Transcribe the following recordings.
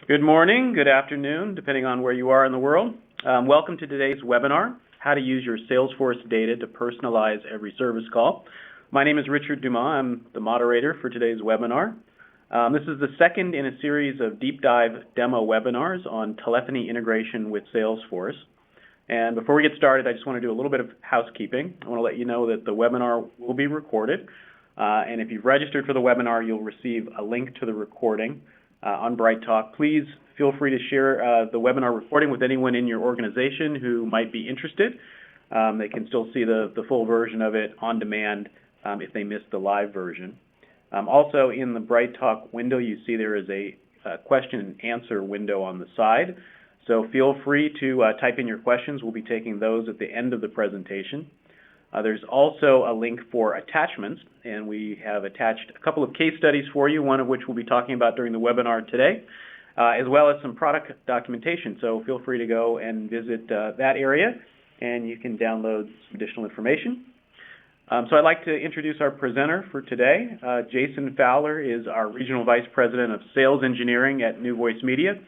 Good morning, good afternoon, depending on where you are in the world. Welcome to today's webinar, How to Use Your Salesforce Data to Personalize Every Service Call. My name is Richard Dumas. I'm the moderator for today's webinar. This is the second in a series of deep dive demo webinars on telephony integration with Salesforce. And before we get started, I just want to do a little bit of housekeeping. I want to let you know that the webinar will be recorded. And if you've registered for the webinar, you'll receive a link to the recording on BrightTalk. Please feel free to share the webinar recording with anyone in your organization who might be interested. They can still see the full version of it on demand if they missed the live version. Also, in the BrightTalk window, you see there is a question and answer window on the side. So feel free to type in your questions. We'll be taking those at the end of the presentation. There's also a link for attachments, and we have attached a couple of case studies for you, one of which we'll be talking about during the webinar today, as well as some product documentation. So feel free to go and visit that area, and you can download some additional information. So I'd like to introduce our presenter for today. Jason Fowler is our Regional Vice President of Sales Engineering at NewVoiceMedia.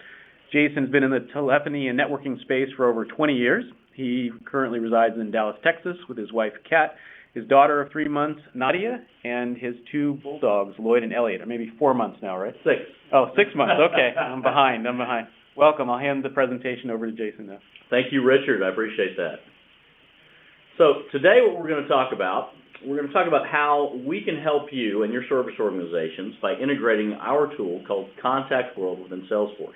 Jason's been in the telephony and networking space for over 20 years. He currently resides in Dallas, Texas, with his wife, Kat, his daughter of 3 months, Nadia, and his two bulldogs, Lloyd and Elliot. Or maybe 4 months now, right? 6. Oh, 6 months. Okay, I'm behind. Welcome. I'll hand the presentation over to Jason now. Thank you, Richard. I appreciate that. So today what we're going to talk about how we can help you and your service organizations by integrating our tool called ContactWorld within Salesforce.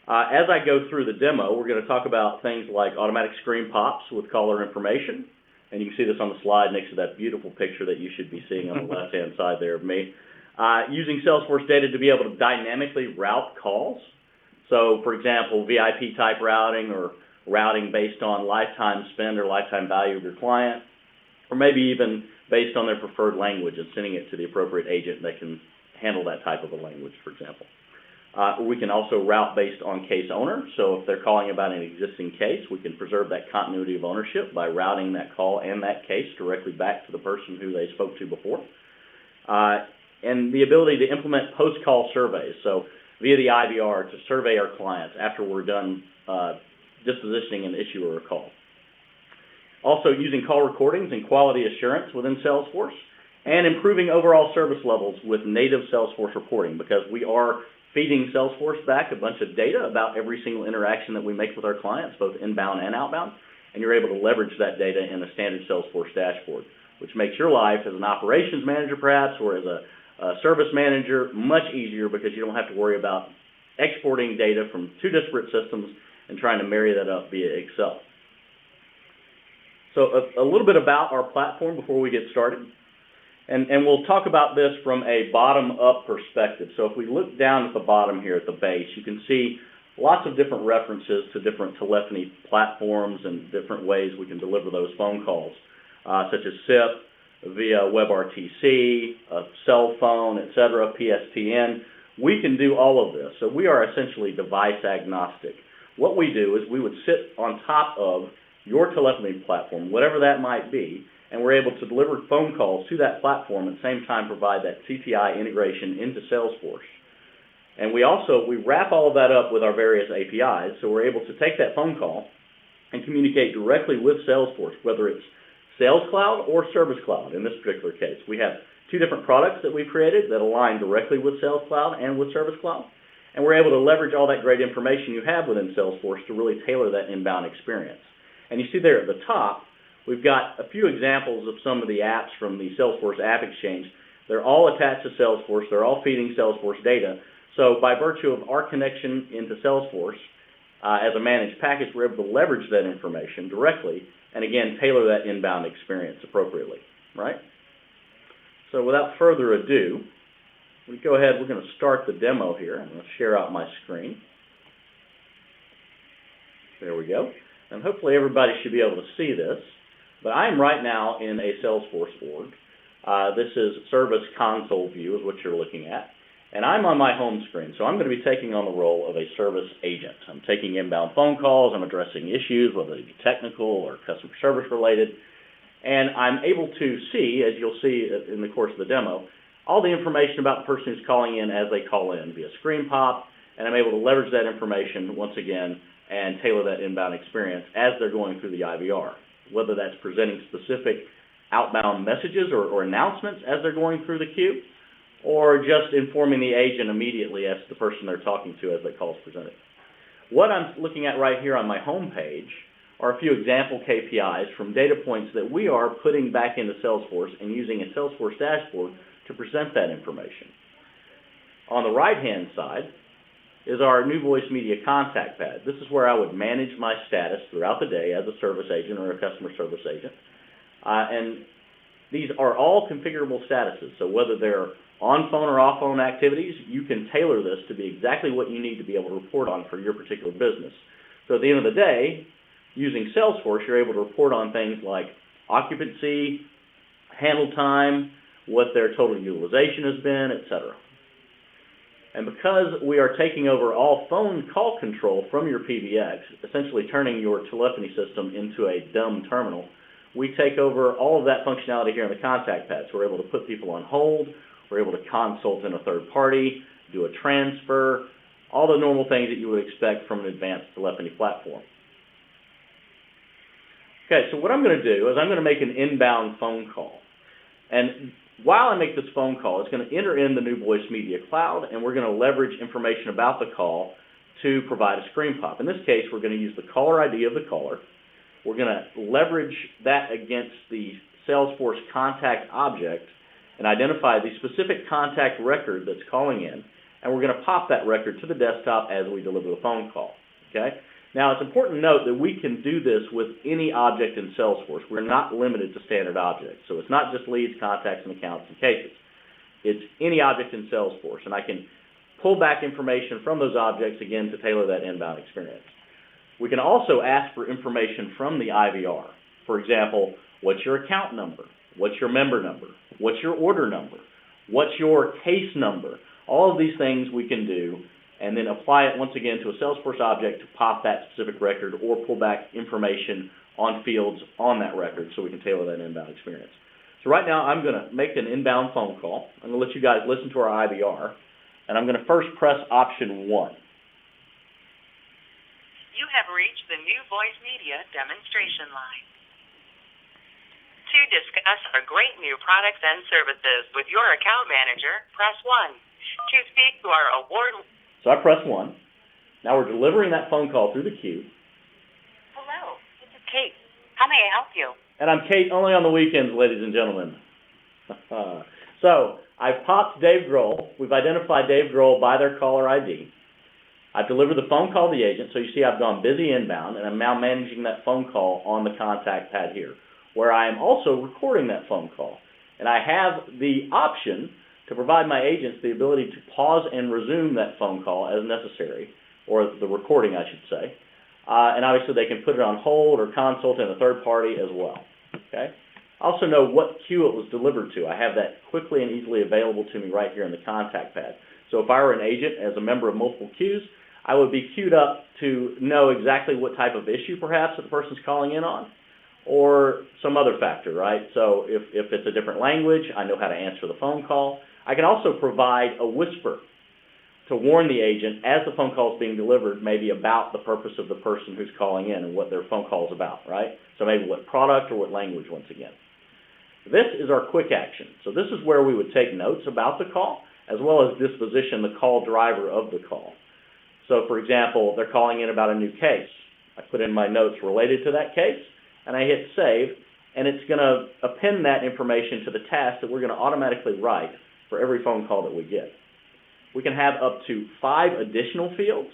As I go through the demo, we're going to talk about things like automatic screen pops with caller information, and you can see this on the slide next to that beautiful picture that you should be seeing on the left-hand side there of me. Using Salesforce data to be able to dynamically route calls. So, for example, VIP type routing or routing based on lifetime spend or lifetime value of your client, or maybe even based on their preferred language and sending it to the appropriate agent that can handle that type of a language, for example. We can also route based on case owner. So if they're calling about an existing case, we can preserve that continuity of ownership by routing that call and that case directly back to the person who they spoke to before. And the ability to implement post-call surveys. So via the IVR to survey our clients after we're done dispositioning an issue or a call. Also using call recordings and quality assurance within Salesforce, and improving overall service levels with native Salesforce reporting, because we are feeding Salesforce back a bunch of data about every single interaction that we make with our clients, both inbound and outbound, and you're able to leverage that data in a standard Salesforce dashboard, which makes your life as an operations manager perhaps, or as a service manager, much easier, because you don't have to worry about exporting data from two disparate systems and trying to marry that up via Excel. So a little bit about our platform before we get started. And we'll talk about this from a bottom-up perspective. So if we look down at the bottom here at the base, you can see lots of different references to different telephony platforms and different ways we can deliver those phone calls, such as SIP, via WebRTC, a cell phone, etc., PSTN. We can do all of this. So we are essentially device agnostic. What we do is we would sit on top of your telephony platform, whatever that might be, and we're able to deliver phone calls to that platform at the same time provide that CTI integration into Salesforce. And we wrap all of that up with our various APIs, so we're able to take that phone call and communicate directly with Salesforce, whether it's Sales Cloud or Service Cloud in this particular case. We have two different products that we've created that align directly with Sales Cloud and with Service Cloud, and we're able to leverage all that great information you have within Salesforce to really tailor that inbound experience. And you see there at the top, we've got a few examples of some of the apps from the Salesforce App Exchange. They're all attached to Salesforce. They're all feeding Salesforce data. So by virtue of our connection into Salesforce as a managed package, we're able to leverage that information directly and, again, tailor that inbound experience appropriately, right? So without further ado, we go ahead. We're going to start the demo here. I'm going to share out my screen. There we go. And hopefully everybody should be able to see this. But I am right now in a Salesforce org. This is Service Console View is what you're looking at. And I'm on my home screen, so I'm going to be taking on the role of a service agent. I'm taking inbound phone calls. I'm addressing issues, whether they be technical or customer service related. And I'm able to see, as you'll see in the course of the demo, all the information about the person who's calling in as they call in via screen pop, and I'm able to leverage that information once again and tailor that inbound experience as they're going through the IVR, whether that's presenting specific outbound messages or announcements as they're going through the queue, or just informing the agent immediately as to the person they're talking to as that call is presented. What I'm looking at right here on my home page are a few example KPIs from data points that we are putting back into Salesforce and using a Salesforce dashboard to present that information. On the right-hand side is our NewVoiceMedia contact pad. This is where I would manage my status throughout the day as a service agent or a customer service agent. And these are all configurable statuses, so whether they're on-phone or off-phone activities, you can tailor this to be exactly what you need to be able to report on for your particular business. So at the end of the day, using Salesforce, you're able to report on things like occupancy, handle time, what their total utilization has been, etc. And because we are taking over all phone call control from your PBX, essentially turning your telephony system into a dumb terminal, we take over all of that functionality here in the contact pad. So we're able to put people on hold, we're able to consult in a third party, do a transfer, all the normal things that you would expect from an advanced telephony platform. Okay, so what I'm going to do is I'm going to make an inbound phone call. And while I make this phone call, it's going to enter in the NewVoiceMedia cloud, and we're going to leverage information about the call to provide a screen pop. In this case, we're going to use the caller ID of the caller. We're going to leverage that against the Salesforce contact object and identify the specific contact record that's calling in, and we're going to pop that record to the desktop as we deliver the phone call. Okay? Now, it's important to note that we can do this with any object in Salesforce. We're not limited to standard objects. So it's not just leads, contacts, and accounts and cases. It's any object in Salesforce, and I can pull back information from those objects, again, to tailor that inbound experience. We can also ask for information from the IVR. For example, what's your account number? What's your member number? What's your order number? What's your case number? All of these things we can do and then apply it once again to a Salesforce object to pop that specific record or pull back information on fields on that record so we can tailor that inbound experience. So right now I'm going to make an inbound phone call. I'm going to let you guys listen to our IVR, and I'm going to first press option 1. You have reached the NewVoiceMedia demonstration line. To discuss our great new products and services with your account manager, press 1. To speak to our award... So I press 1. Now we're delivering that phone call through the queue. Hello, this is Kate. How may I help you? And I'm Kate only on the weekends, ladies and gentlemen. So I've popped Dave Grohl. We've identified Dave Grohl by their caller ID. I've delivered the phone call to the agent, so you see I've gone busy inbound, and I'm now managing that phone call on the contact pad here, where I am also recording that phone call. And I have the option to provide my agents the ability to pause and resume that phone call as necessary, or the recording, I should say. And obviously they can put it on hold or consult in a third party as well. Okay? I also know what queue it was delivered to. I have that quickly and easily available to me right here in the contact pad. So if I were an agent as a member of multiple queues, I would be queued up to know exactly what type of issue perhaps that the person's calling in on, or some other factor, right? So if it's a different language, I know how to answer the phone call. I can also provide a whisper to warn the agent as the phone call is being delivered, maybe about the purpose of the person who's calling in and what their phone call is about, right? So maybe what product or what language once again. This is our quick action. So this is where we would take notes about the call as well as disposition the call driver of the call. So for example, they're calling in about a new case. I put in my notes related to that case and I hit save, and it's going to append that information to the task that we're going to automatically write for every phone call that we get. We can have up to 5 additional fields,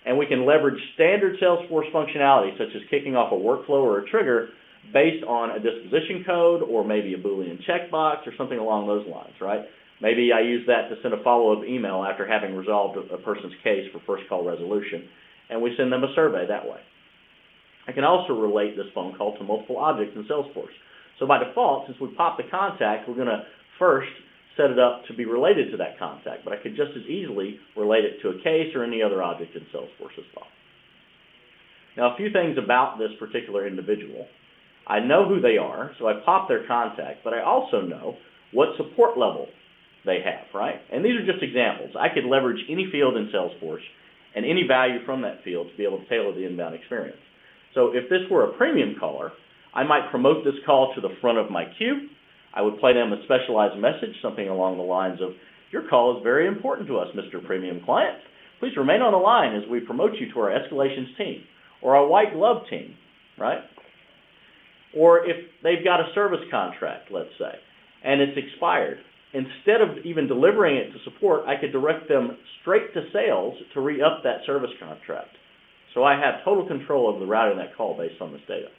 and we can leverage standard Salesforce functionality, such as kicking off a workflow or a trigger based on a disposition code or maybe a Boolean checkbox or something along those lines, right? Maybe I use that to send a follow-up email after having resolved a person's case for first call resolution, and we send them a survey that way. I can also relate this phone call to multiple objects in Salesforce. So by default, since we pop the contact, we're going to first set it up to be related to that contact, but I could just as easily relate it to a case or any other object in Salesforce as well. Now, a few things about this particular individual. I know who they are, so I pop their contact, but I also know what support level they have, right? And these are just examples. I could leverage any field in Salesforce and any value from that field to be able to tailor the inbound experience. So if this were a premium caller, I might promote this call to the front of my queue. I would play them a specialized message, something along the lines of, "Your call is very important to us, Mr. Premium Client. Please remain on the line as we promote you to our escalations team or our white glove team," right? Or if they've got a service contract, let's say, and it's expired, instead of even delivering it to support, I could direct them straight to sales to re-up that service contract. So I have total control over the routing of that call based on this data.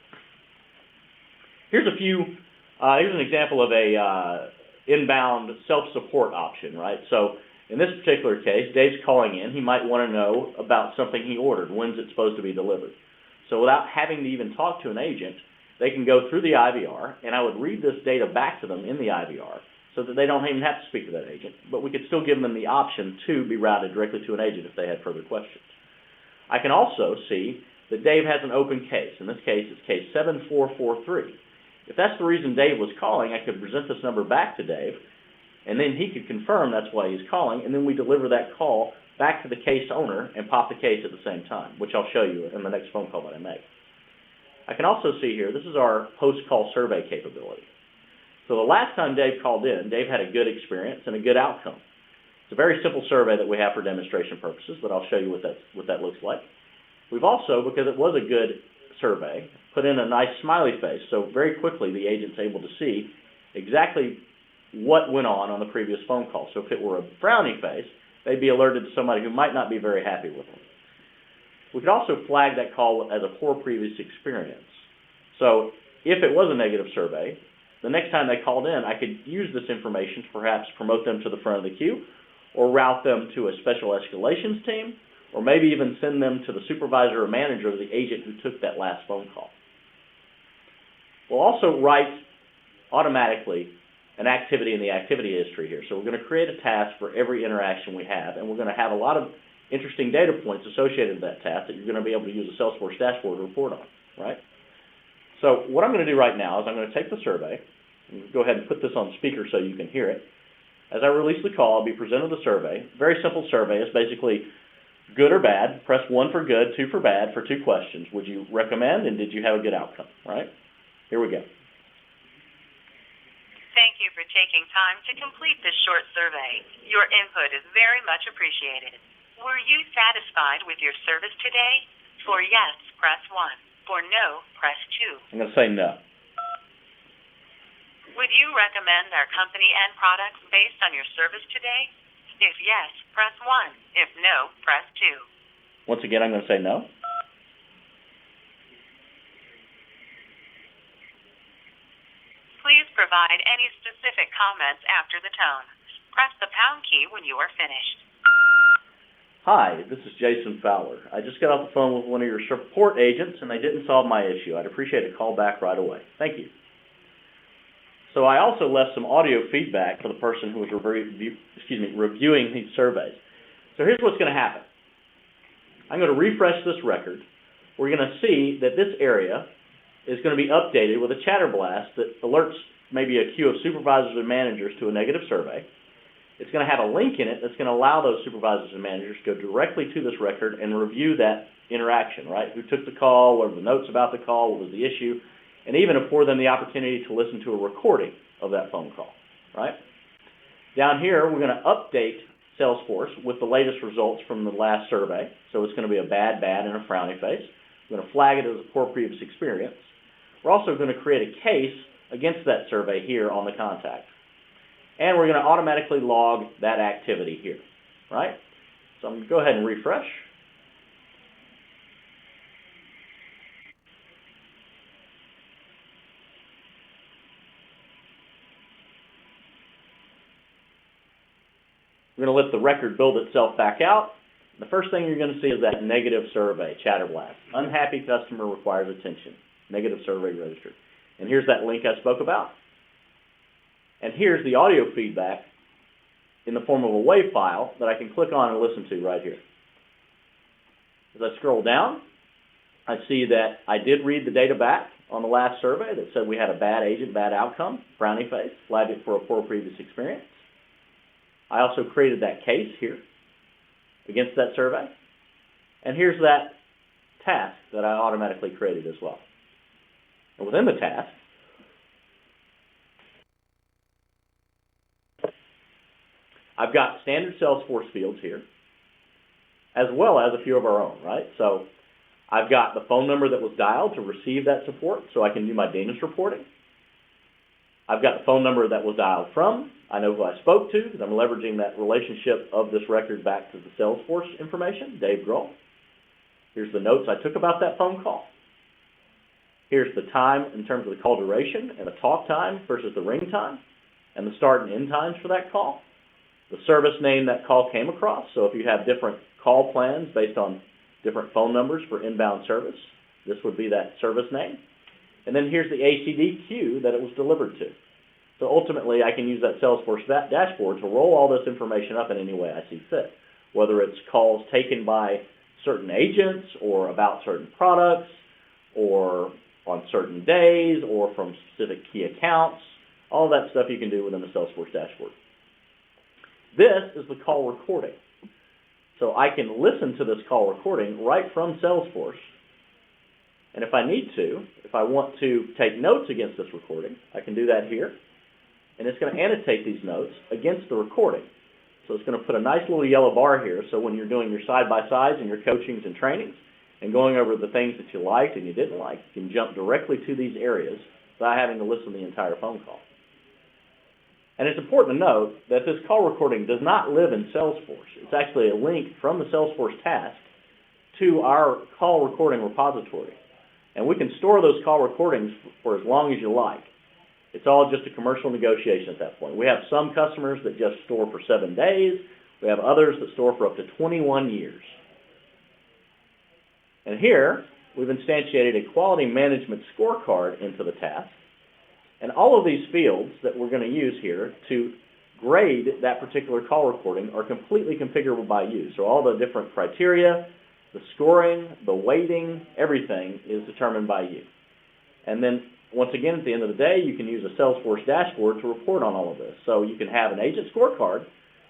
Here's an example of a inbound self-support option, right? So in this particular case, Dave's calling in. He might want to know about something he ordered. When's it supposed to be delivered? So without having to even talk to an agent, they can go through the IVR, and I would read this data back to them in the IVR so that they don't even have to speak to that agent, but we could still give them the option to be routed directly to an agent if they had further questions. I can also see that Dave has an open case. In this case, it's case 7443. If that's the reason Dave was calling, I could present this number back to Dave, and then he could confirm that's why he's calling, and then we deliver that call back to the case owner and pop the case at the same time, which I'll show you in the next phone call that I make. I can also see here, this is our post-call survey capability. So the last time Dave called in, Dave had a good experience and a good outcome. It's a very simple survey that we have for demonstration purposes, but I'll show you what that looks like. We've also, because it was a good survey, put in a nice smiley face, so very quickly the agent's able to see exactly what went on the previous phone call. So if it were a frowny face, they'd be alerted to somebody who might not be very happy with them. We could also flag that call as a poor previous experience. So if it was a negative survey, the next time they called in, I could use this information to perhaps promote them to the front of the queue or route them to a special escalations team or maybe even send them to the supervisor or manager of the agent who took that last phone call. We'll also write automatically an activity in the activity history here. So we're going to create a task for every interaction we have, and we're going to have a lot of interesting data points associated with that task that you're going to be able to use a Salesforce dashboard to report on, right? So what I'm going to do right now is I'm going to take the survey, and go ahead and put this on speaker so you can hear it. As I release the call, I'll be presented the survey. Very simple survey. It's basically good or bad. Press 1 for good, 2 for bad for 2 questions. Would you recommend, and did you have a good outcome, right? Here we go. Thank you for taking time to complete this short survey. Your input is very much appreciated. Were you satisfied with your service today? For yes, press 1. For no, press 2. I'm going to say no. Would you recommend our company and products based on your service today? If yes, press 1. If no, press 2. Once again, I'm going to say no. Please provide any specific comments after the tone. Press the pound key when you are finished. Hi, this is Jason Fowler. I just got off the phone with one of your support agents, and they didn't solve my issue. I'd appreciate a call back right away. Thank you. So I also left some audio feedback for the person who was reviewing these surveys. So here's what's going to happen. I'm going to refresh this record. We're going to see that this area is going to be updated with a chatter blast that alerts maybe a queue of supervisors and managers to a negative survey. It's going to have a link in it that's going to allow those supervisors and managers to go directly to this record and review that interaction, right? Who took the call, what were the notes about the call, what was the issue, and even afford them the opportunity to listen to a recording of that phone call, right? Down here, we're going to update Salesforce with the latest results from the last survey. So it's going to be a bad, and a frowny face. We're going to flag it as a poor previous experience. We're also going to create a case against that survey here on the contact. And we're going to automatically log that activity here, right? So I'm going to go ahead and refresh. We're going to let the record build itself back out. The first thing you're going to see is that negative survey, chatter blast. Unhappy customer requires attention. Negative survey registered. And here's that link I spoke about. And here's the audio feedback in the form of a WAV file that I can click on and listen to right here. As I scroll down, I see that I did read the data back on the last survey that said we had a bad agent, bad outcome, frowny face, flagged it for a poor previous experience. I also created that case here against that survey. And here's that task that I automatically created as well. And within the task, I've got standard Salesforce fields here, as well as a few of our own, right? So I've got the phone number that was dialed to receive that support, so I can do my Danish reporting. I've got the phone number that was dialed from. I know who I spoke to because I'm leveraging that relationship of this record back to the Salesforce information, Dave Grohl. Here's the notes I took about that phone call. Here's the time in terms of the call duration and the talk time versus the ring time and the start and end times for that call. The service name that call came across. So if you have different call plans based on different phone numbers for inbound service, this would be that service name. And then here's the ACD queue that it was delivered to. So ultimately, I can use that Salesforce dashboard to roll all this information up in any way I see fit, whether it's calls taken by certain agents or about certain products or on certain days or from specific key accounts. All that stuff you can do within the Salesforce dashboard. This is the call recording. So I can listen to this call recording right from Salesforce. And if I need to, if I want to take notes against this recording, I can do that here. And it's going to annotate these notes against the recording. So it's going to put a nice little yellow bar here, so when you're doing your side-by-sides and your coachings and trainings and going over the things that you liked and you didn't like, you can jump directly to these areas without having to listen to the entire phone call. And it's important to note that this call recording does not live in Salesforce. It's actually a link from the Salesforce task to our call recording repository. And we can store those call recordings for as long as you like. It's all just a commercial negotiation at that point. We have some customers that just store for 7 days. We have others that store for up to 21 years. And here, we've instantiated a quality management scorecard into the task. And all of these fields that we're going to use here to grade that particular call recording are completely configurable by you. So all the different criteria, the scoring, the weighting, everything is determined by you. And then, once again, at the end of the day, you can use a Salesforce dashboard to report on all of this. So you can have an agent scorecard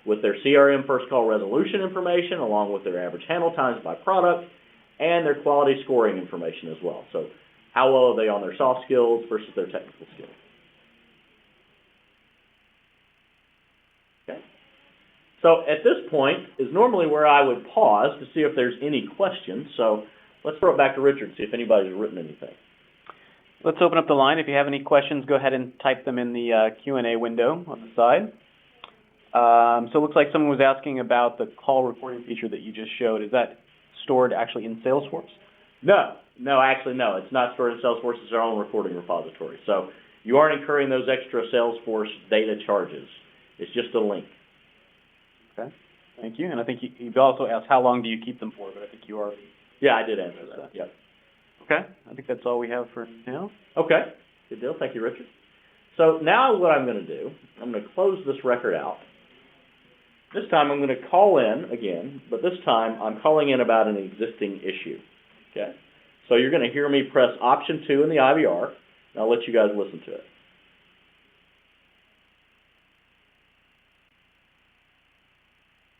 with their CRM first call resolution information, along with their average handle times by product, and their quality scoring information as well. So how well are they on their soft skills versus their technical skills? Okay. So at this point is normally where I would pause to see if there's any questions. So let's throw it back to Richard, see if anybody's written anything. Let's open up the line. If you have any questions, go ahead and type them in the Q&A window on the side. So it looks like someone was asking about the call recording feature that you just showed. Is that stored actually in Salesforce? No, actually no. It's not stored in Salesforce. It's our own recording repository. So you aren't incurring those extra Salesforce data charges. It's just a link. Okay, thank you. And I think you've also asked how long do you keep them for, but I think you already... Yeah, I did answer that. Yep. Okay, I think that's all we have for now. Okay, good deal. Thank you, Richard. So now what I'm going to do, I'm going to close this record out. This time I'm going to call in again, but this time I'm calling in about an existing issue. Okay, so you're going to hear me press option 2 in the IVR, and I'll let you guys listen to it.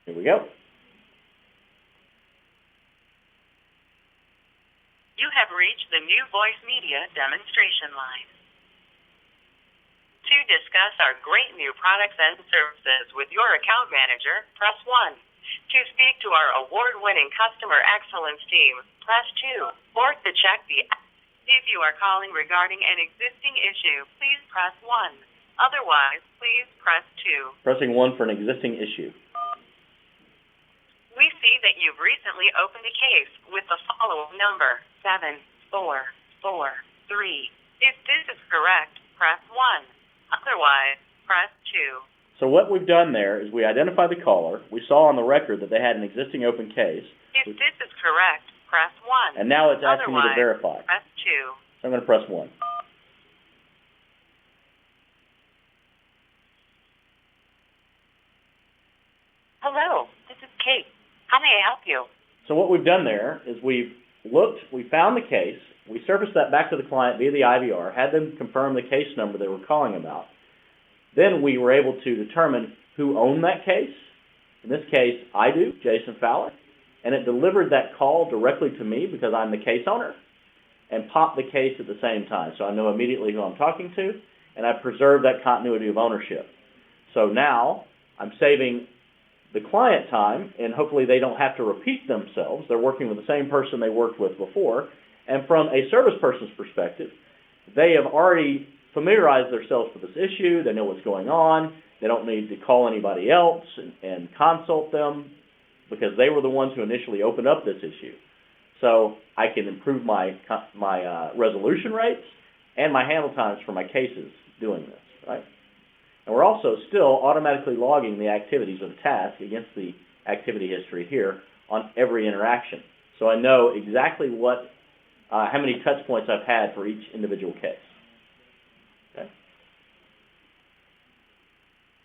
Here we go. You have reached the NewVoiceMedia demonstration line. To discuss our great new products and services with your account manager, press 1. To speak to our award-winning customer excellence team, press 2. Or to check the... If you are calling regarding an existing issue, please press 1. Otherwise, please press 2. Pressing 1 for an existing issue. We see that you've recently opened a case with the following number, 7443. If this is correct, press 1. Otherwise, press 2. So what we've done there is we identified the caller. We saw on the record that they had an existing open case. If this is correct, press 1. And now it's asking me to Otherwise, verify. press 2. So I'm going to press 1. Hello, this is Kate. How may I help you? So what we've done there is we've looked, we found the case, we surfaced that back to the client via the IVR, had them confirm the case number they were calling about. Then we were able to determine who owned that case. In this case, I do, Jason Fowler, and it delivered that call directly to me because I'm the case owner, and popped the case at the same time. So I know immediately who I'm talking to, and I preserve that continuity of ownership. So now I'm saving the client time, and hopefully they don't have to repeat themselves. They're working with the same person they worked with before. And from a service person's perspective, they have already familiarized themselves with this issue. They know what's going on. They don't need to call anybody else and consult them because they were the ones who initially opened up this issue. So I can improve my resolution rates and my handle times for my cases doing this, right? And we're also still automatically logging the activities of the task against the activity history here on every interaction. So I know exactly how many touch points I've had for each individual case. Okay?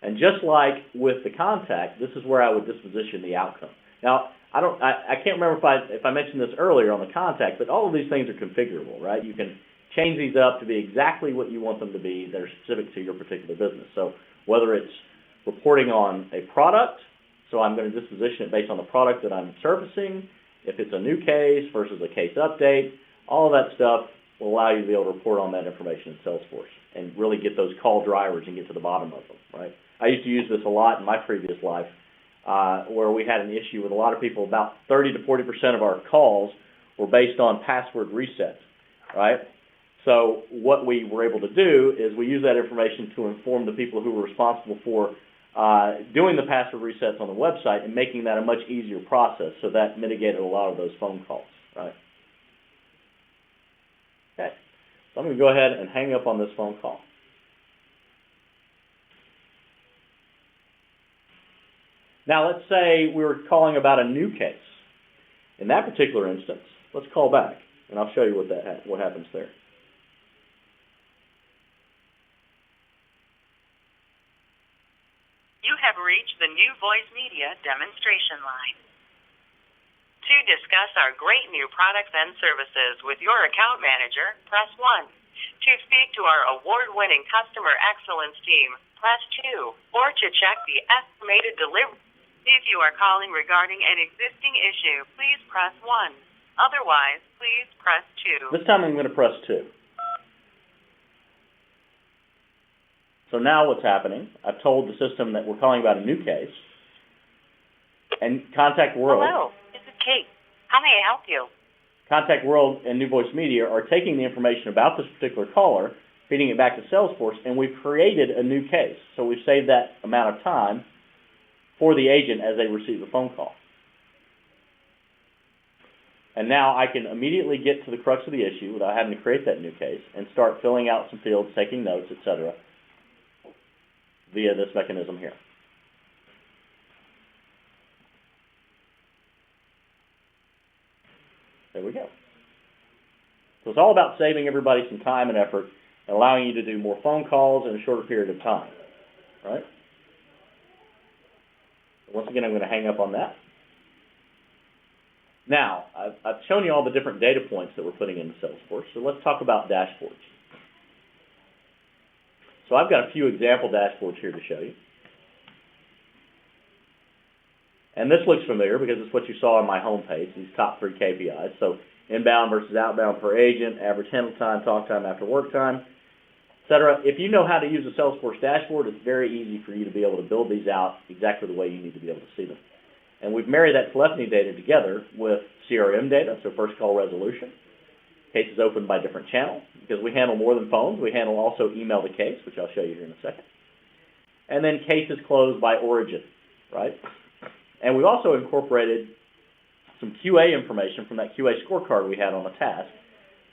And just like with the contact, this is where I would disposition the outcome. Now, I can't remember if I mentioned this earlier on the contact, but all of these things are configurable, right? You can change these up to be exactly what you want them to be that are specific to your particular business. So whether it's reporting on a product, so I'm going to disposition it based on the product that I'm servicing, if it's a new case versus a case update, all of that stuff will allow you to be able to report on that information in Salesforce and really get those call drivers and get to the bottom of them, right? I used to use this a lot in my previous life where we had an issue with a lot of people. About 30 to 40% of our calls were based on password resets, right? So what we were able to do is we use that information to inform the people who were responsible for doing the password resets on the website and making that a much easier process. So that mitigated a lot of those phone calls, right? Okay, so I'm going to go ahead and hang up on this phone call. Now let's say we were calling about a new case. In that particular instance, let's call back, and I'll show you what happens there. You have reached the NewVoiceMedia demonstration line. To discuss our great new products and services with your account manager, press 1. To speak to our award-winning customer excellence team, press 2. Or to check the estimated delivery. If you are calling regarding an existing issue, please press 1. Otherwise, please press 2. This time I'm going to press 2. So now what's happening, I've told the system that we're calling about a new case, and ContactWorld. Hello, this is Kate. How may I help you? ContactWorld and NewVoiceMedia are taking the information about this particular caller, feeding it back to Salesforce, and we've created a new case. So we've saved that amount of time for the agent as they receive the phone call. And now I can immediately get to the crux of the issue without having to create that new case and start filling out some fields, taking notes, etc., via this mechanism here. There we go. So it's all about saving everybody some time and effort and allowing you to do more phone calls in a shorter period of time, right? Once again, I'm going to hang up on that. Now, I've shown you all the different data points that we're putting into Salesforce, so let's talk about dashboards. So I've got a few example dashboards here to show you. And this looks familiar because it's what you saw on my homepage, these top 3 KPIs. So inbound versus outbound per agent, average handle time, talk time after work time, etc. If you know how to use a Salesforce dashboard, it's very easy for you to be able to build these out exactly the way you need to be able to see them. And we've married that telephony data together with CRM data, so first call resolution, cases opened by different channels, because we handle more than phones. We handle also email to case, which I'll show you here in a second. And then cases closed by origin, right? And we've also incorporated some QA information from that QA scorecard we had on the task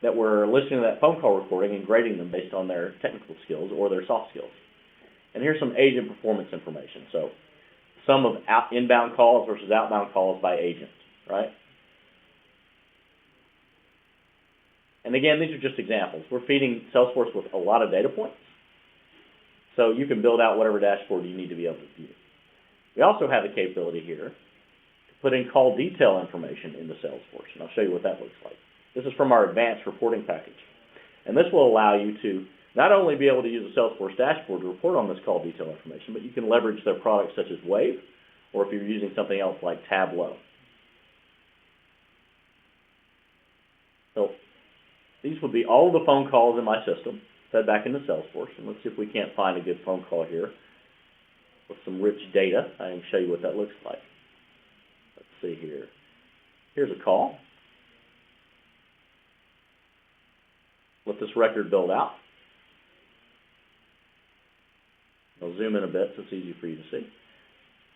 that we're listening to that phone call recording and grading them based on their technical skills or their soft skills. And here's some agent performance information. So sum of inbound calls versus outbound calls by agent, right? And again, these are just examples. We're feeding Salesforce with a lot of data points, so you can build out whatever dashboard you need to be able to view. We also have the capability here to put in call detail information into Salesforce, and I'll show you what that looks like. This is from our advanced reporting package. And this will allow you to not only be able to use a Salesforce dashboard to report on this call detail information, but you can leverage their products such as Wave, or if you're using something else like Tableau. So these would be all the phone calls in my system fed back into Salesforce. And let's see if we can't find a good phone call here with some rich data. I can show you what that looks like. Let's see here. Here's a call. Let this record build out. I'll zoom in a bit so it's easy for you to see.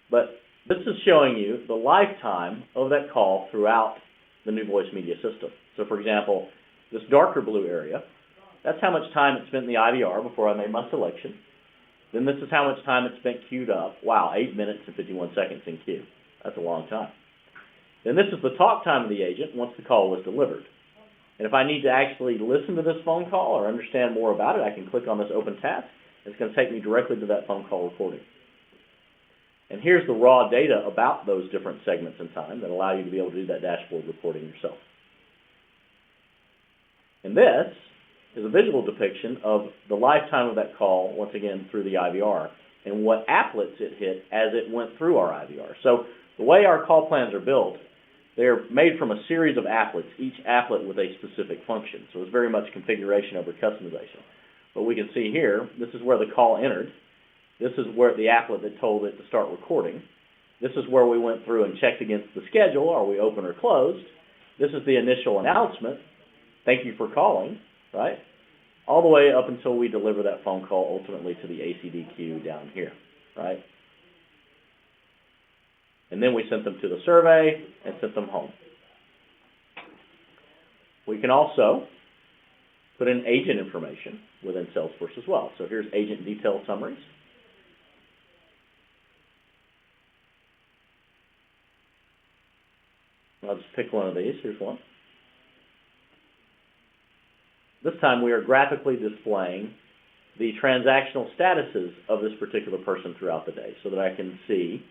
But this is showing you the lifetime of that call throughout the NewVoiceMedia system. So for example, this darker blue area, that's how much time it spent in the IVR before I made my selection. Then this is how much time it spent queued up. Wow, 8 minutes and 51 seconds in queue. That's a long time. Then this is the talk time of the agent once the call was delivered. And if I need to actually listen to this phone call or understand more about it, I can click on this open task. It's going to take me directly to that phone call recording. And here's the raw data about those different segments in time that allow you to be able to do that dashboard reporting yourself. And this is a visual depiction of the lifetime of that call, once again, through the IVR, and what applets it hit as it went through our IVR. So the way our call plans are built, they're made from a series of applets, each applet with a specific function. So it's very much configuration over customization. But we can see here, this is where the call entered. This is where the applet that told it to start recording. This is where we went through and checked against the schedule. Are we open or closed? This is the initial announcement. Thank you for calling, right? All the way up until we deliver that phone call ultimately to the ACD queue down here, right? And then we sent them to the survey and sent them home. We can also put in agent information within Salesforce as well. So here's agent detail summaries. I'll just pick one of these. Here's one. This time we are graphically displaying the transactional statuses of this particular person throughout the day so that I can see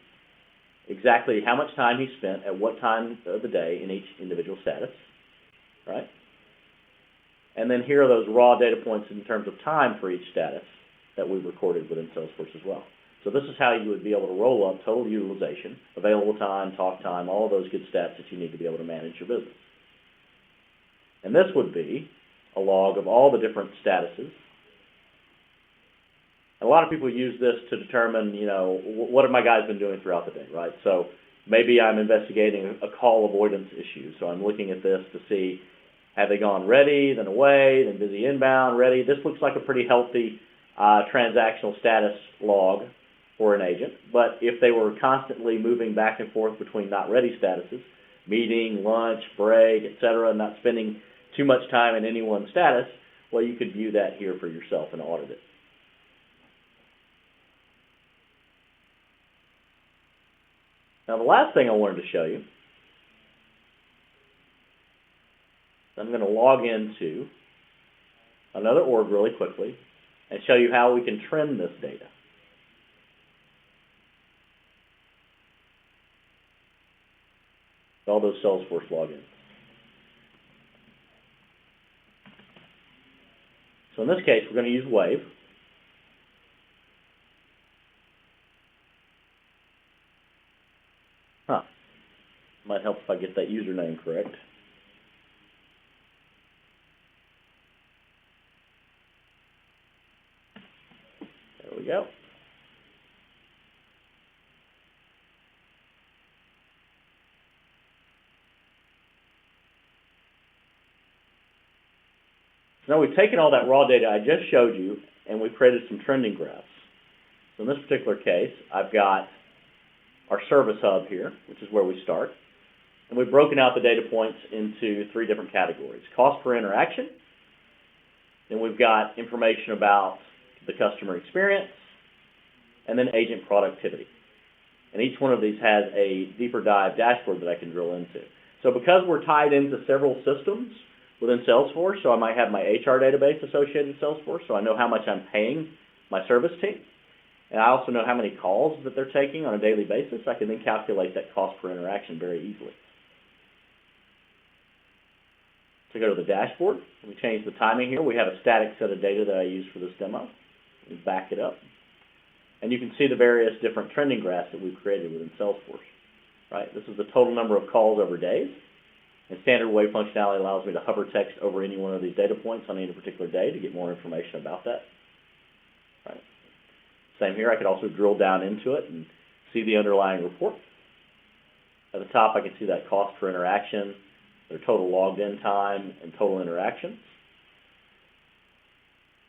exactly how much time he spent at what time of the day in each individual status, right? And then here are those raw data points in terms of time for each status that we recorded within Salesforce as well. So this is how you would be able to roll up total utilization, available time, talk time, all of those good stats that you need to be able to manage your business. And this would be a log of all the different statuses. A lot of people use this to determine, you know, what have my guys been doing throughout the day, right? So maybe I'm investigating a call avoidance issue. So I'm looking at this to see, have they gone ready, then away, then busy inbound, ready. This looks like a pretty healthy transactional status log for an agent. But if they were constantly moving back and forth between not ready statuses, meeting, lunch, break, etc., and not spending too much time in any one status, well, you could view that here for yourself and audit it. Now, the last thing I wanted to show you, I'm going to log into another org really quickly and show you how we can trend this data. All those Salesforce logins. So in this case, we're going to use Wave. Might help if I get that username correct. There we go. Now we've taken all that raw data I just showed you and we've created some trending graphs. So in this particular case, I've got our service hub here, which is where we start. And we've broken out the data points into 3 different categories. Cost per interaction. Then we've got information about the customer experience. And then agent productivity. And each one of these has a deeper dive dashboard that I can drill into. So because we're tied into several systems within Salesforce, so I might have my HR database associated with Salesforce, so I know how much I'm paying my service team. And I also know how many calls that they're taking on a daily basis. I can then calculate that cost per interaction very easily. to go to the dashboard. We change the timing here. We have a static set of data that I use for this demo. We back it up. And you can see the various different trending graphs that we've created within Salesforce. Right? This is the total number of calls over days. And standard wave functionality allows me to hover text over any one of these data points on any particular day to get more information about that. Right? Same here. I could also drill down into it and see the underlying report. At the top, I can see that cost per interaction, their total logged in time, and total interactions.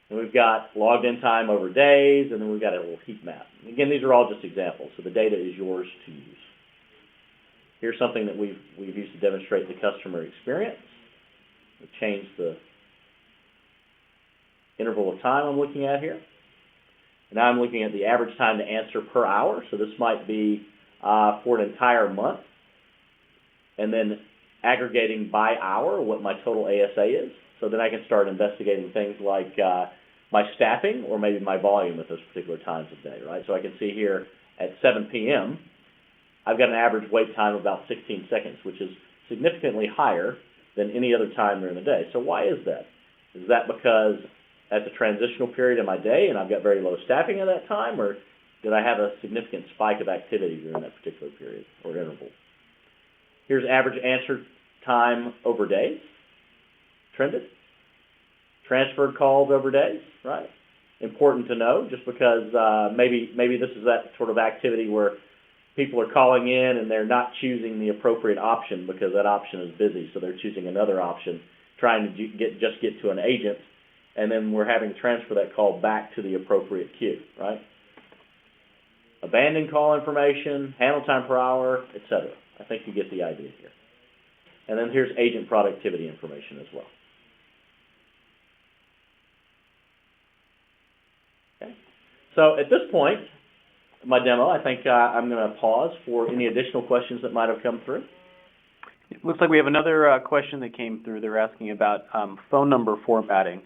And we've got logged in time over days, and then we've got a little heat map. And again, these are all just examples, so the data is yours to use. Here's something that we've used to demonstrate the customer experience. We've changed the interval of time I'm looking at here. And now I'm looking at the average time to answer per hour, so this might be for an entire month, and then aggregating by hour what my total ASA is. So then I can start investigating things like my staffing or maybe my volume at those particular times of day, right? So I can see here at 7 p.m., I've got an average wait time of about 16 seconds, which is significantly higher than any other time during the day. So why is that? Is that because that's a transitional period in my day and I've got very low staffing at that time, or did I have a significant spike of activity during that particular period or interval? Here's average answer time over days, trended. Transferred calls over days, right? Important to know, just because maybe this is that sort of activity where people are calling in and they're not choosing the appropriate option because that option is busy, so they're choosing another option, trying to just get to an agent, and then we're having to transfer that call back to the appropriate queue, right? Abandoned call information, handle time per hour, etc. I think you get the idea here. And then here's agent productivity information as well. Okay. So at this point, my demo, I think I'm going to pause for any additional questions that might have come through. It looks like we have another question that came through. They're asking about phone number formatting.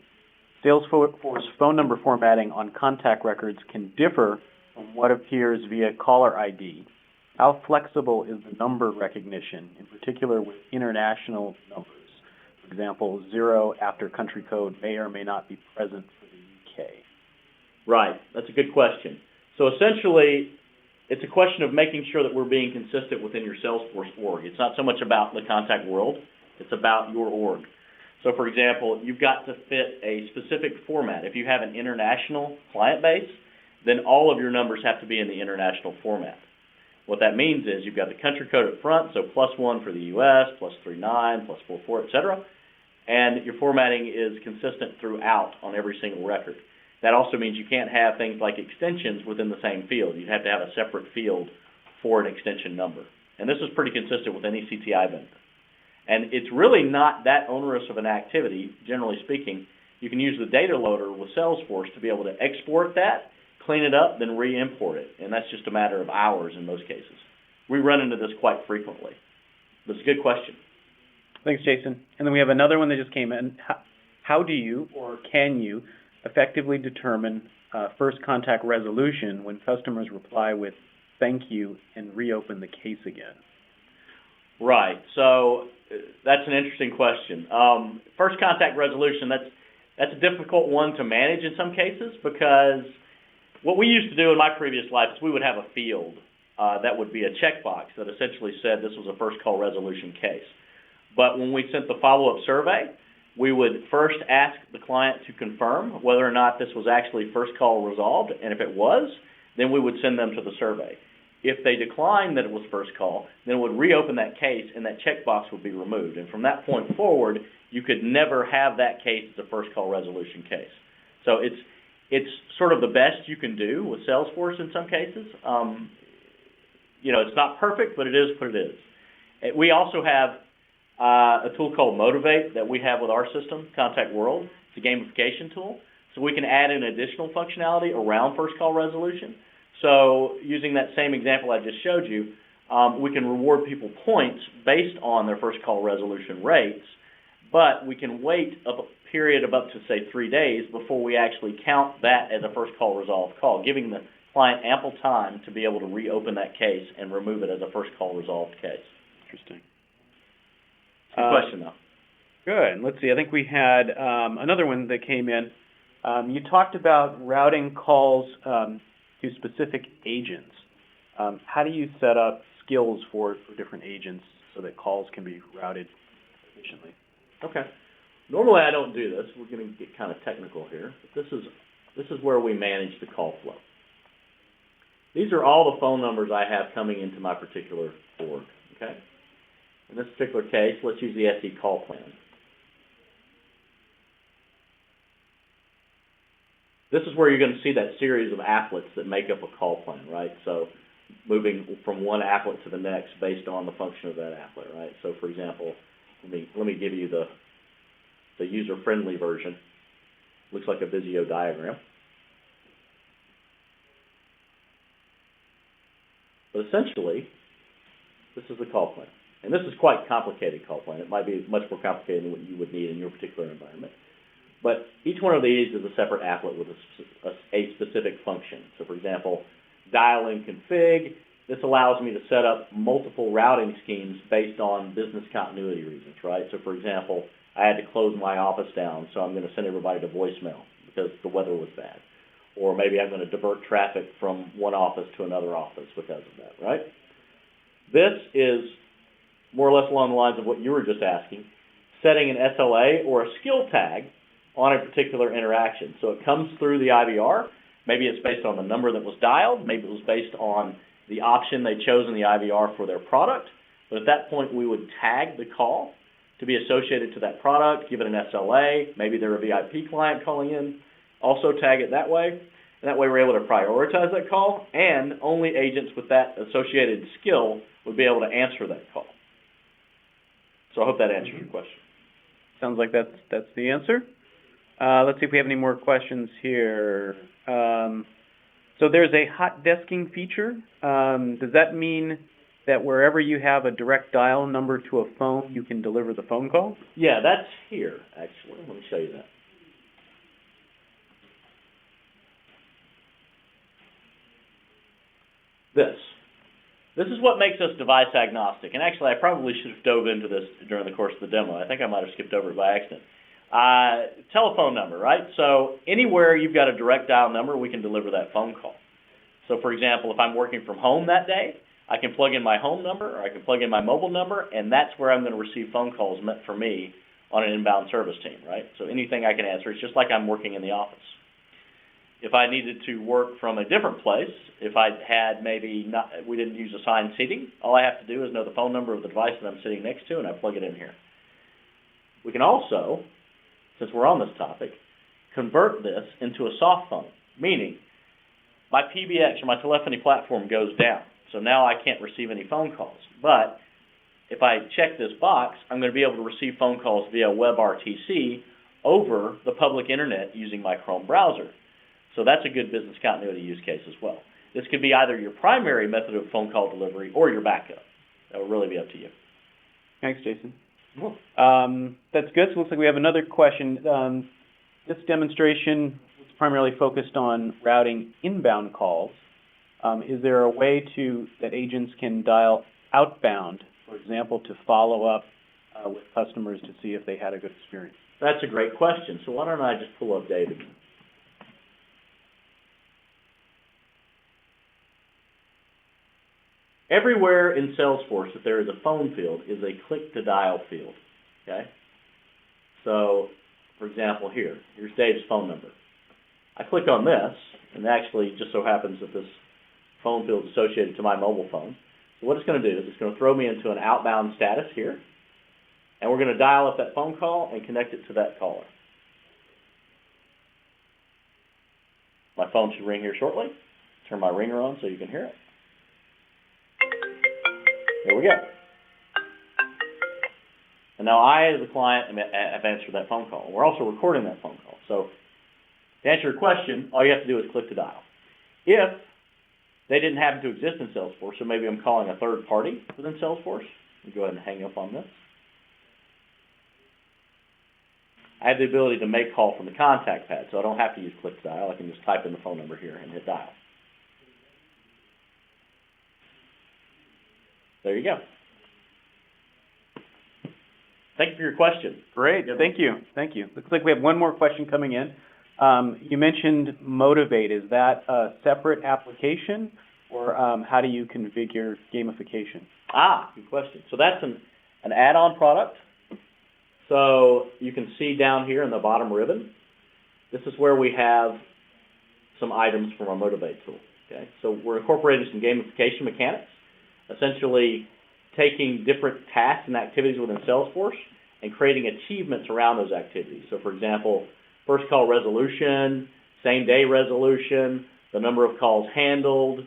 Salesforce phone number formatting on contact records can differ from what appears via caller ID. How flexible is the number recognition, in particular with international numbers? For example, 0 after country code may or may not be present for the UK. Right. That's a good question. So essentially, it's a question of making sure that we're being consistent within your Salesforce org. It's not so much about the contact world. It's about your org. So, for example, you've got to fit a specific format. If you have an international client base, then all of your numbers have to be in the international format. What that means is you've got the country code up front, so +1 for the U.S., +39, +44, etc. And your formatting is consistent throughout on every single record. That also means you can't have things like extensions within the same field. You'd have to have a separate field for an extension number. And this is pretty consistent with any CTI vendor. And it's really not that onerous of an activity, generally speaking. You can use the data loader with Salesforce to be able to export that, clean it up, then re-import it. And that's just a matter of hours in most cases. We run into this quite frequently. But it's a good question. Thanks, Jason. And then we have another one that just came in. How do you or can you effectively determine first contact resolution when customers reply with thank you and reopen the case again? Right. So that's an interesting question. First contact resolution, that's a difficult one to manage in some cases, because what we used to do in my previous life is we would have a field that would be a checkbox that essentially said this was a first call resolution case. But when we sent the follow-up survey, we would first ask the client to confirm whether or not this was actually first call resolved, and if it was, then we would send them to the survey. If they declined that it was first call, then it would reopen that case and that checkbox would be removed. And from that point forward, you could never have that case as a first call resolution case. So it's sort of the best you can do with Salesforce in some cases. It's not perfect, but it is what it is. We also have a tool called Motivate that we have with our system, ContactWorld. It's a gamification tool. So we can add in additional functionality around first call resolution. So using that same example I just showed you, we can reward people points based on their first call resolution rates, but we can wait a period of up to, say, 3 days before we actually count that as a first call resolved call, giving the client ample time to be able to reopen that case and remove it as a first call resolved case. Interesting. Good question, though. Good. Let's see. I think we had another one that came in. You talked about routing calls to specific agents. How do you set up skills for different agents so that calls can be routed efficiently? Okay. Normally I don't do this. We're going to get kind of technical here. But this is where we manage the call flow. These are all the phone numbers I have coming into my particular org. Okay. In this particular case, let's use the SE call plan. This is where you're going to see that series of applets that make up a call plan, right? So moving from one applet to the next based on the function of that applet, right? So for example, let me give you the user-friendly version. Looks like a Visio diagram. But essentially, this is the call plan. And this is quite complicated call plan. It might be much more complicated than what you would need in your particular environment. But each one of these is a separate applet with a specific function. So for example, dial in config. This allows me to set up multiple routing schemes based on business continuity reasons, right? So for example, I had to close my office down, so I'm going to send everybody to voicemail because the weather was bad. Or maybe I'm going to divert traffic from one office to another office because of that, right? This is more or less along the lines of what you were just asking, setting an SLA or a skill tag on a particular interaction. So it comes through the IVR. Maybe it's based on the number that was dialed. Maybe it was based on the option they chose in the IVR for their product. But at that point, we would tag the call to be associated to that product, give it an SLA. Maybe they're a VIP client calling in. Also tag it that way. And that way we're able to prioritize that call, and only agents with that associated skill would be able to answer that call. So I hope that answers your question. Sounds like that's the answer. Let's see if we have any more questions here. So there's a hot desking feature. Does that mean that wherever you have a direct dial number to a phone, you can deliver the phone call? Yeah, that's here, actually. Let me show you that. This is what makes us device agnostic. And actually, I probably should have dove into this during the course of the demo. I think I might have skipped over it by accident. Telephone number, right? So anywhere you've got a direct dial number, we can deliver that phone call. So for example, if I'm working from home that day, I can plug in my home number or I can plug in my mobile number, and that's where I'm going to receive phone calls meant for me on an inbound service team, right? So anything I can answer, it's just like I'm working in the office. If I needed to work from a different place, if I had we didn't use assigned seating, all I have to do is know the phone number of the device that I'm sitting next to, and I plug it in here. We can also, since we're on this topic, convert this into a soft phone, meaning my PBX or my telephony platform goes down. So now I can't receive any phone calls. But if I check this box, I'm going to be able to receive phone calls via WebRTC over the public internet using my Chrome browser. So that's a good business continuity use case as well. This could be either your primary method of phone call delivery or your backup. That will really be up to you. Thanks, Jason. That's good. So it looks like we have another question. This demonstration is primarily focused on routing inbound calls. Is there a way that agents can dial outbound, for example, to follow up with customers to see if they had a good experience? That's a great question. So why don't I just pull up David? Everywhere in Salesforce that there is a phone field is a click-to-dial field, okay? So, for example, here's Dave's phone number. I click on this, and actually just so happens that this phone field is associated to my mobile phone. So what it's going to do is it's going to throw me into an outbound status here, and we're going to dial up that phone call and connect it to that caller. My phone should ring here shortly. Turn my ringer on so you can hear it. There we go. And now I, as a client, have answered that phone call. We're also recording that phone call. So to answer your question, all you have to do is click to dial. If they didn't happen to exist in Salesforce, so maybe I'm calling a third party within Salesforce, let me go ahead and hang up on this. I have the ability to make call from the contact pad, so I don't have to use click to dial. I can just type in the phone number here and hit dial. There you go. Thank you for your question. Great. Thank you. Thank you. Looks like we have one more question coming in. You mentioned Motivate. Is that a separate application, or how do you configure gamification? Good question. So that's an add-on product. So you can see down here in the bottom ribbon, this is where we have some items from our Motivate tool. Okay, so we're incorporating some gamification mechanics, essentially taking different tasks and activities within Salesforce and creating achievements around those activities. So for example, first call resolution, same day resolution, the number of calls handled,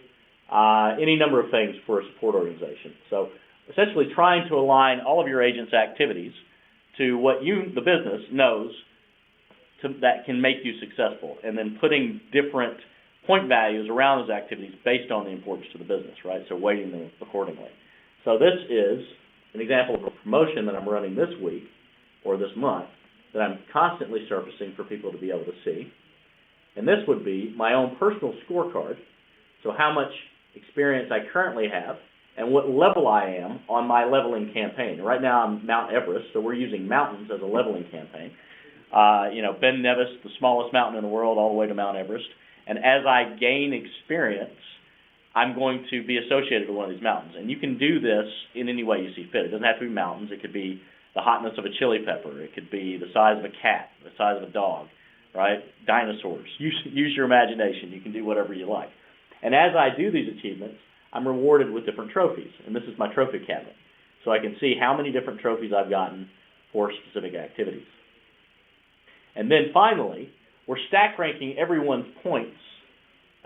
any number of things for a support organization. So essentially trying to align all of your agents' activities to what you, the business, knows that can make you successful, and then putting different point values around those activities based on the importance to the business, right? So weighting them accordingly. So this is an example of a promotion that I'm running this week or this month that I'm constantly surfacing for people to be able to see. And this would be my own personal scorecard, so how much experience I currently have and what level I am on my leveling campaign. Right now I'm Mount Everest, so we're using mountains as a leveling campaign. Ben Nevis, the smallest mountain in the world, all the way to Mount Everest. And as I gain experience, I'm going to be associated with one of these mountains. And you can do this in any way you see fit. It doesn't have to be mountains. It could be the hotness of a chili pepper. It could be the size of a cat, the size of a dog, right? Dinosaurs. Use your imagination. You can do whatever you like. And as I do these achievements, I'm rewarded with different trophies. And this is my trophy cabinet. So I can see how many different trophies I've gotten for specific activities. And then finally, we're stack ranking everyone's points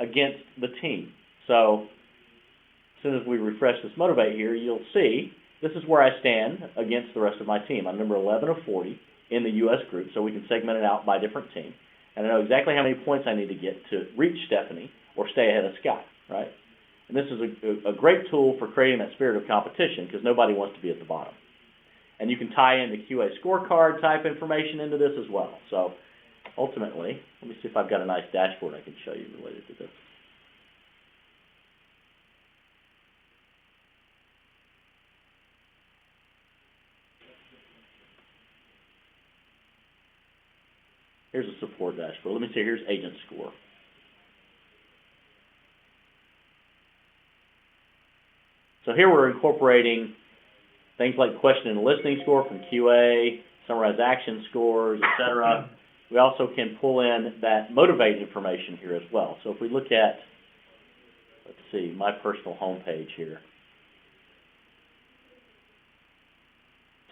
against the team. So as soon as we refresh this Motivate here, you'll see this is where I stand against the rest of my team. I'm number 11 of 40 in the U.S. group, so we can segment it out by different team. And I know exactly how many points I need to get to reach Stephanie or stay ahead of Scott, right? And this is a great tool for creating that spirit of competition because nobody wants to be at the bottom. And you can tie in the QA scorecard type information into this as well. So ultimately, let me see if I've got a nice dashboard I can show you related to this. Here's a support dashboard. Let me see, here's agent score. So here we're incorporating things like question and listening score from QA, summarized action scores, etc. We also can pull in that Motivate information here as well. So if we look at, let's see, my personal homepage here.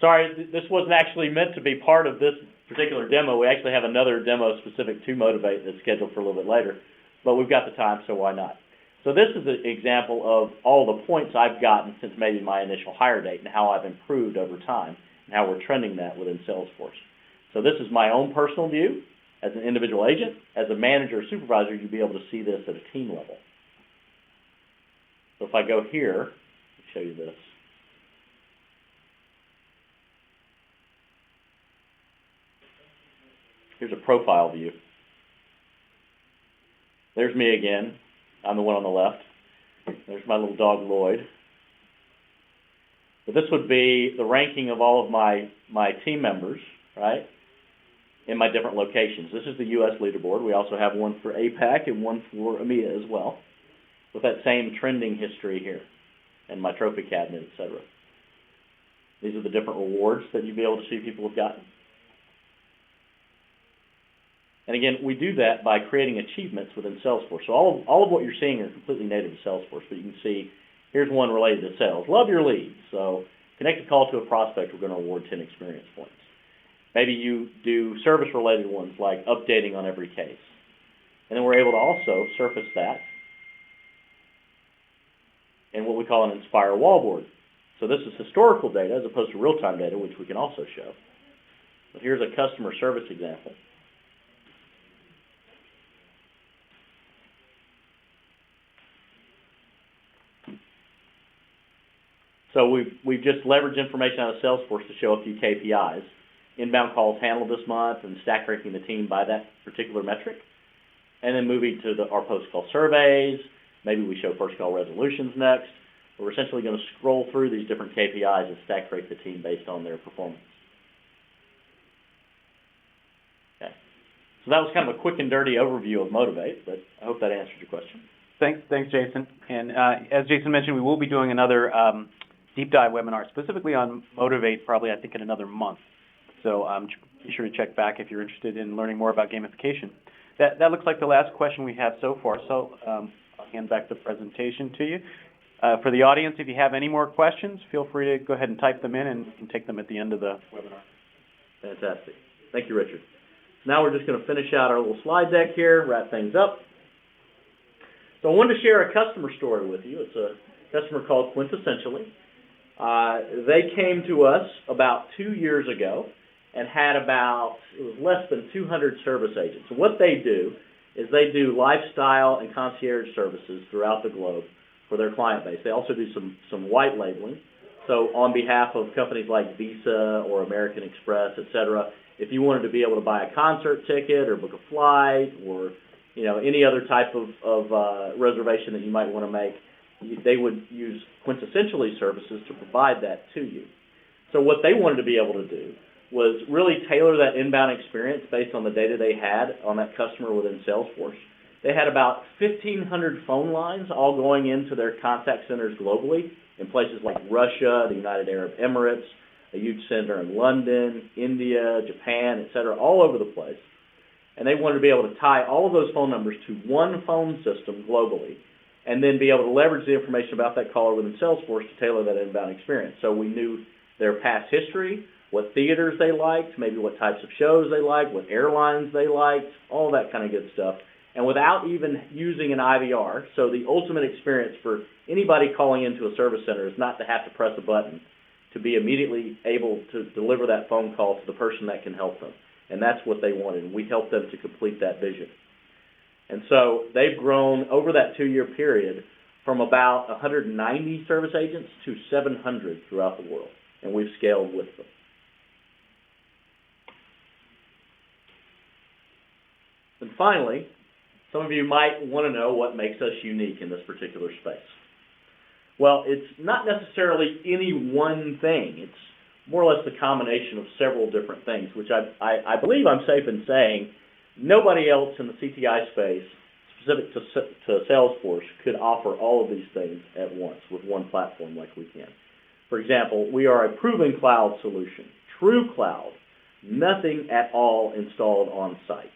Sorry, this wasn't actually meant to be part of this particular demo. We actually have another demo specific to Motivate that's scheduled for a little bit later, but we've got the time, so why not? So this is an example of all the points I've gotten since maybe my initial hire date and how I've improved over time and how we're trending that within Salesforce. So this is my own personal view as an individual agent. As a manager or supervisor, you'll be able to see this at a team level. So if I go here, let me show you this. Here's a profile view. There's me again. I'm the one on the left. There's my little dog, Lloyd. But this would be the ranking of all of my team members, right, in my different locations. This is the U.S. leaderboard. We also have one for APAC and one for EMEA as well, with that same trending history here and my trophy cabinet, etc. These are the different rewards that you'll be able to see people have gotten. And again, we do that by creating achievements within Salesforce. So all of what you're seeing are completely native to Salesforce. But you can see, here's one related to sales. Love your leads. So connect a call to a prospect, we're going to award 10 experience points. Maybe you do service-related ones like updating on every case. And then we're able to also surface that in what we call an Inspire wallboard. So this is historical data as opposed to real-time data, which we can also show. But here's a customer service example. So we've just leveraged information out of Salesforce to show a few KPIs. Inbound calls handled this month and stack ranking the team by that particular metric. And then moving to our post-call surveys. Maybe we show first call resolutions next. We're essentially going to scroll through these different KPIs and stack rank the team based on their performance. So that was kind of a quick and dirty overview of Motivate, but I hope that answered your question. Thanks, Jason. And as Jason mentioned, we will be doing another deep dive webinar specifically on Motivate, probably I think in another month. So be sure to check back if you're interested in learning more about gamification. That looks like the last question we have so far. So I'll hand back the presentation to you. For the audience, if you have any more questions, feel free to go ahead and type them in, and you can take them at the end of the webinar. Fantastic. Thank you, Richard. Now we're just going to finish out our little slide deck here, wrap things up. So I wanted to share a customer story with you. It's a customer called Quintessentially. They came to us about 2 years ago and had it was less than 200 service agents. So what they do is they do lifestyle and concierge services throughout the globe for their client base. They also do some white labeling. So on behalf of companies like Visa or American Express, et cetera, if you wanted to be able to buy a concert ticket or book a flight or any other type of reservation that you might want to make, they would use Quintessentially services to provide that to you. So what they wanted to be able to do was really tailor that inbound experience based on the data they had on that customer within Salesforce. They had about 1,500 phone lines all going into their contact centers globally in places like Russia, the United Arab Emirates, a huge center in London, India, Japan, et cetera, all over the place. And they wanted to be able to tie all of those phone numbers to one phone system globally and then be able to leverage the information about that caller within Salesforce to tailor that inbound experience. So we knew their past history, what theaters they liked, maybe what types of shows they liked, what airlines they liked, all that kind of good stuff. And without even using an IVR, so the ultimate experience for anybody calling into a service center is not to have to press a button, to be immediately able to deliver that phone call to the person that can help them. And that's what they wanted, and we helped them to complete that vision. And so they've grown over that 2-year period from about 190 service agents to 700 throughout the world, and we've scaled with them. And finally, some of you might want to know what makes us unique in this particular space. Well, it's not necessarily any one thing. It's more or less the combination of several different things, which I believe I'm safe in saying nobody else in the CTI space, specific to Salesforce, could offer all of these things at once with one platform like we can. For example, we are a proven cloud solution, true cloud, nothing at all installed on site.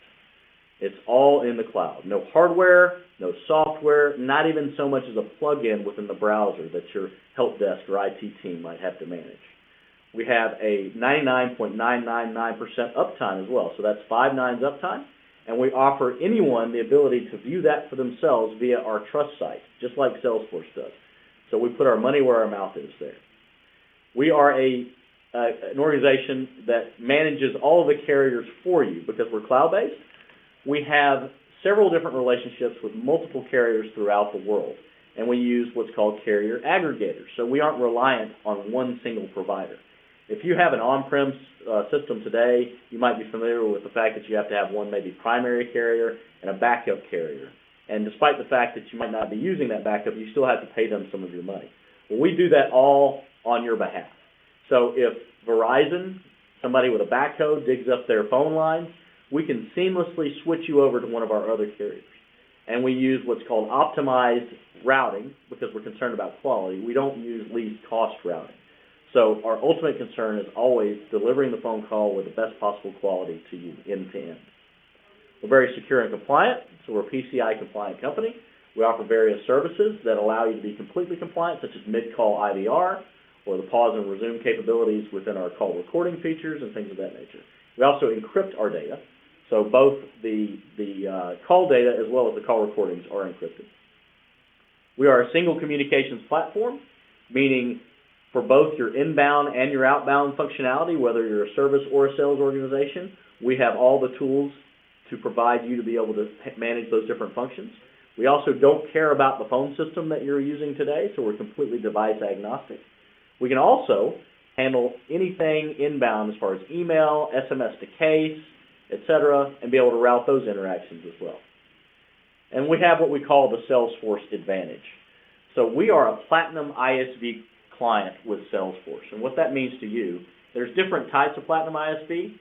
It's all in the cloud. No hardware, no software, not even so much as a plug-in within the browser that your help desk or IT team might have to manage. We have a 99.999% uptime as well, so that's 5 nines uptime, and we offer anyone the ability to view that for themselves via our trust site, just like Salesforce does. So we put our money where our mouth is there. We are an organization that manages all of the carriers for you because we're cloud-based. We have several different relationships with multiple carriers throughout the world, and we use what's called carrier aggregators, so we aren't reliant on one single provider. If you have an on-prem system today, you might be familiar with the fact that you have to have one maybe primary carrier and a backup carrier. And despite the fact that you might not be using that backup, you still have to pay them some of your money. Well, we do that all on your behalf. So if Verizon, somebody with a backhoe, digs up their phone lines, we can seamlessly switch you over to one of our other carriers. And we use what's called optimized routing because we're concerned about quality. We don't use least cost routing. So our ultimate concern is always delivering the phone call with the best possible quality to you end to end. We're very secure and compliant, so we're a PCI compliant company. We offer various services that allow you to be completely compliant, such as mid-call IVR or the pause and resume capabilities within our call recording features and things of that nature. We also encrypt our data, so both the call data as well as the call recordings are encrypted. We are a single communications platform, meaning for both your inbound and your outbound functionality, whether you're a service or a sales organization, we have all the tools to provide you to be able to manage those different functions. We also don't care about the phone system that you're using today, so we're completely device agnostic. We can also handle anything inbound as far as email, SMS to case, etc., and be able to route those interactions as well. And we have what we call the Salesforce Advantage. So we are a platinum ISV client with Salesforce. And what that means to you, there's different types of platinum ISV.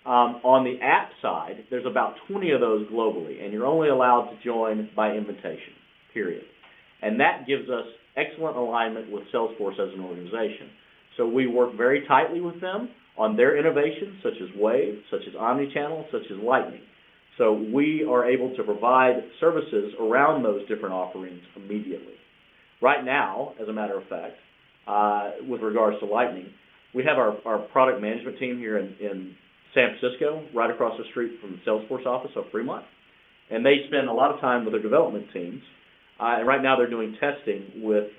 On the app side, there's about 20 of those globally, and you're only allowed to join by invitation, period. And that gives us excellent alignment with Salesforce as an organization. So we work very tightly with them on their innovations, such as Wave, such as Omnichannel, such as Lightning. So we are able to provide services around those different offerings immediately. Right now, as a matter of fact, with regards to Lightning, we have our product management team here in San Francisco, right across the street from the Salesforce office of Fremont. And they spend a lot of time with their development teams. And right now they're doing testing with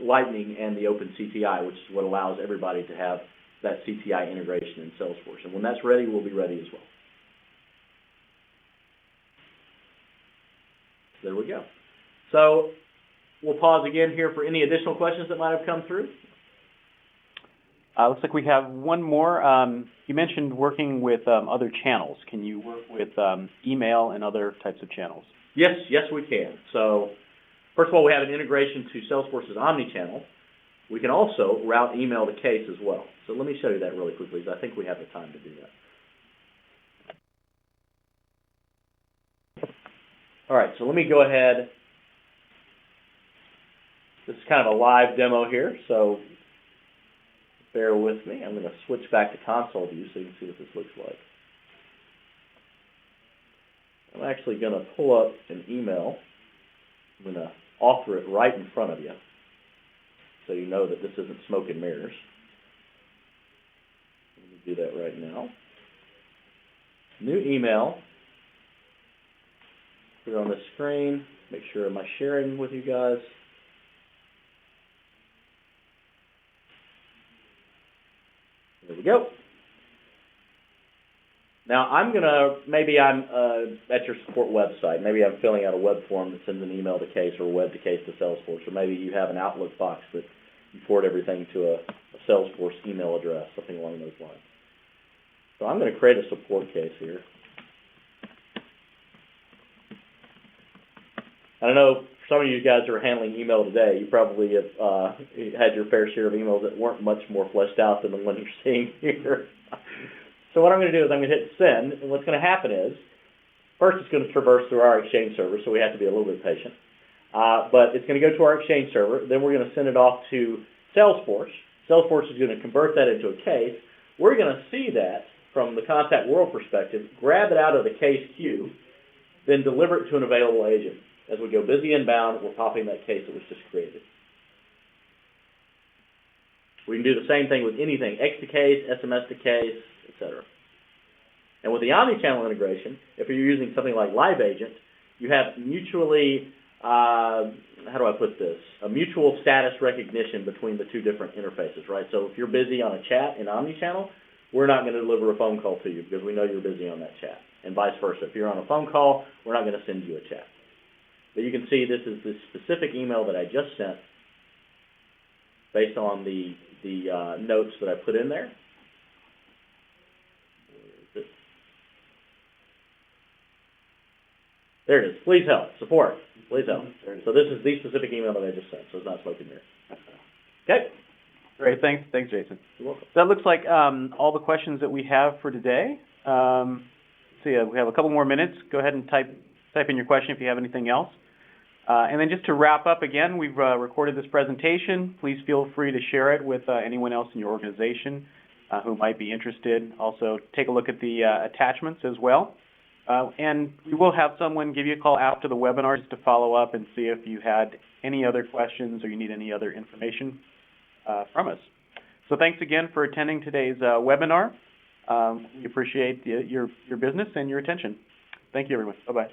Lightning and the Open CTI, which is what allows everybody to have that CTI integration in Salesforce. And when that's ready, we'll be ready as well. There we go. So we'll pause again here for any additional questions that might have come through. Looks like we have one more. You mentioned working with other channels. Can you work with email and other types of channels? Yes, we can. So first of all, we have an integration to Salesforce's Omnichannel. We can also route email to case as well. So let me show you that really quickly, because I think we have the time to do that. All right, so let me go ahead. This is kind of a live demo here, so bear with me. I'm going to switch back to console view so you can see what this looks like. I'm actually going to pull up an email. I'm going to author it right in front of you so you know that this isn't smoke and mirrors. Let me do that right now. New email. Put it on the screen. Make sure, am I sharing with you guys? There we go. Now maybe I'm at your support website. Maybe I'm filling out a web form that sends an email to case or a web to case to Salesforce, or maybe you have an Outlook box that you forward everything to a Salesforce email address, something along those lines. So I'm going to create a support case here. I don't know, for some of you guys who are handling email today, you probably have had your fair share of emails that weren't much more fleshed out than the one you're seeing here. So what I'm going to do is I'm going to hit send, and what's going to happen is, first it's going to traverse through our Exchange server, so we have to be a little bit patient. But it's going to go to our Exchange server, then we're going to send it off to Salesforce. Salesforce is going to convert that into a case. We're going to see that from the ContactWorld perspective, grab it out of the case queue, then deliver it to an available agent. As we go busy inbound, we're popping that case that was just created. We can do the same thing with anything, X to case, SMS to case, etc. And with the omnichannel integration, if you're using something like Live Agent, you have mutually, how do I put this, a mutual status recognition between the two different interfaces, right? So if you're busy on a chat in omnichannel, we're not going to deliver a phone call to you because we know you're busy on that chat, and vice versa. If you're on a phone call, we're not going to send you a chat. But you can see this is the specific email that I just sent based on the notes that I put in there. There it is. Please help. Support. Please help. So this is the specific email that I just sent, so it's not smoking mirrors. Okay. Great. Thanks, Jason. You're welcome. So that looks like all the questions that we have for today. We have a couple more minutes. Go ahead and type in your question if you have anything else. And then just to wrap up again, we've recorded this presentation. Please feel free to share it with anyone else in your organization who might be interested. Also, take a look at the attachments as well. And we will have someone give you a call after the webinar just to follow up and see if you had any other questions or you need any other information from us. So thanks again for attending today's webinar. We appreciate your business and your attention. Thank you, everyone. Bye-bye.